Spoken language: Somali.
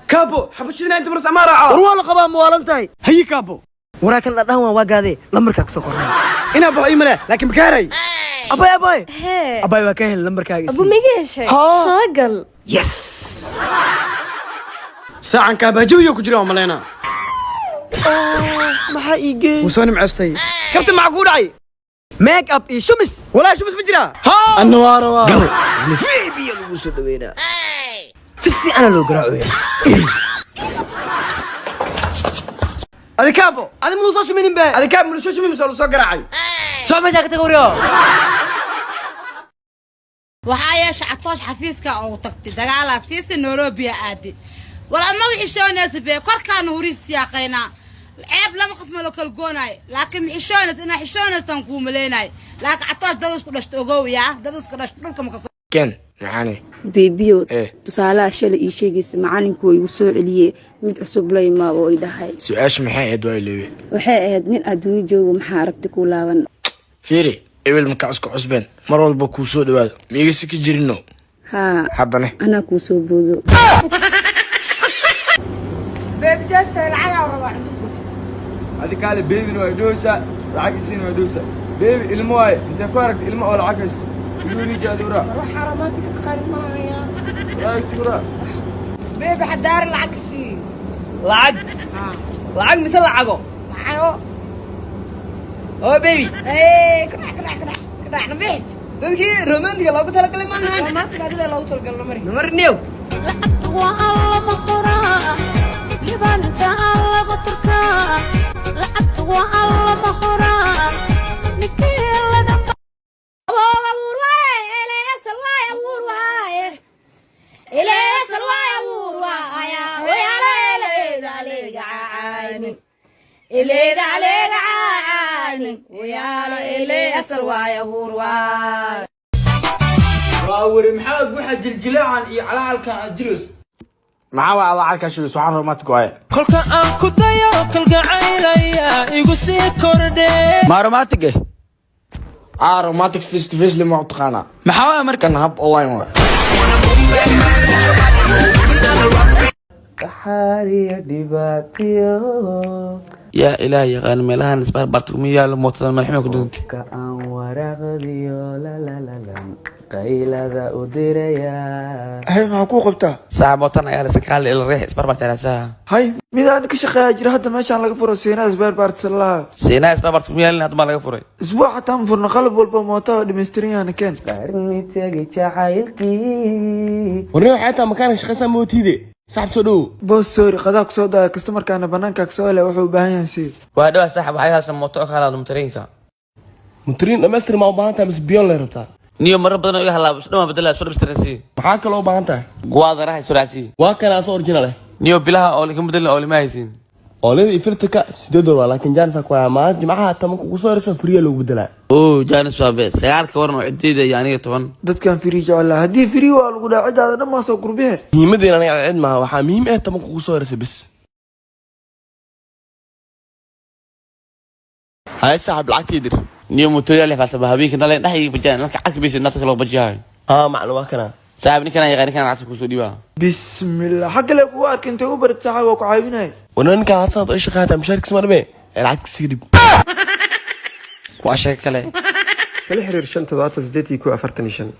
كابو حبشنا انت مرس اماره والله قبا موالنتاي هي كابو ولكن لا دهوا واغادي لمركاك سوقنا انا ابو ايمله لكن مكاري اباي هي اباي واكهل لمركاك ابو ميجيش سوقل يس ساعه كاباجويو كجرا ملينا ما ايجي وسوني معستي كابتن معقول عي ميك اب اي شمس ولا شمس مجرا ها النوار قبل يعني في بي لو سو دوينا سفي انا لو قراوي هذا كابو انا من وصلش من امبارح هذا كابو من شو من سو قراعي سو ما جاك تقوريو waxaa yeesha catoosh xafiiska oo tagtay dagaal asiis Nairobi aadi wala ma wixishoonaysa be korkaan huriis yaaqayna ceeb lama qof ma kala goonay laakiin wixishoonaysa ina xishoonaysan ku maleynay laakiin catoosh dad isku dhashto ogow yaa dad isku dhashto dhulka ma ka كان يعني بيبيو tusaalaha shalay ii sheegaysa macalinku way u soo celiyay mid cusub la imaado oo idahay سؤاش maxay aad way leeyahay waxay ahayd nin adduun joogo maxaa aragti ku laaban fiiri ebil marka isku cusbeen mar walba ku soo dhawaado miigisi ka jirino ha haddana ana ku soo boodo beeb jasta lacag oo raba inta ku هذيك قال بيبي نو دوسا لعق سين نو دوسا بيبي المواي انت كاركت الم او لعق هست يوري جادورا روح حراماتك تقارن معايا رايك تقرا beeb xadaar lacag si لعق لعق مثل لعقو lacag او بيبي كنا نبيه dadkii romantiga loogu tala galay ma ahan ما تقدر لو تلقى مر numar new إلى عليك عينك ويا إلى أسروا يا وروا واوري محمد واحد جلجلاعن اي على halka جلوس maxaa waa lacag shil waxaan romantic waay kolka aan ku dayo kalgacaylaya igu sii kordhe ma romantic romantic face to face lima taqana maxaa markan kan hab online waay kaxariya dibatiyo yaa ilaahay yaqaan meelahan isbar bartumiya la mootada malximo ku dunti ka aan waraqdiyo la qaylada u diraya هاي ما ku qabtaa saabotan ayaa la sakaal ila reex isbar bartaasa هاي midaan ka shaqeeya jira hadda meeshan laga furo Seenaa isbaar baartsalaa seena isbar bartumiya hadda ma laga furay isbuuc xataa furna qalab walba mooto dhameystiran yahay keen qarni tagi jacaylkii warna waxa taa makaan shaqaysan mootide saxab soo dhow boss sorry qadaa ku soo daa customerkaana banaanka ka soo leh wuxuu u baahan yahay si waa dhaw saxab waxay halsan mooto kala mutariinka mutariin dhamaystir ma u baahan tahay biyon la rabtaa niyo mar badan oo halaab isdhama bedela soo dhameystiransi maxaa kale u baahan tahay guwaadaraha suraasi waa kana soo original ah niyo bilaha oo laga bedela oo lima haysin oolada ifirtika $8 laakiin jaanisa ku ah ma jimcaha taman ku soo rasa free loogu bedelaa oo jaanis waa bes sagaalka waran oo cideeda yaaniga 10 dadkan free jecel hadii free waa lagu dhaacidaada dhammaan soo qurbiye muhiimadeena aniga cid ma waxa muhiim ah taman ku soo rasa bes hay saaxib lacagtii dir niyo motoya leh faasaba habeenka daleen dhaxay bajaan halka cad bisi nafta kala bajiyahay macluumaad kana saaxib ninkan yaqaan kan lacag ku soo dhiibaa bismillah xaq le ku arkin inta u barta xaq ku caawinay wananka hadsan ay shaqada mushaarkiis marbe lacag sigdib waa shay kale kala xiriir 578 ku 45 no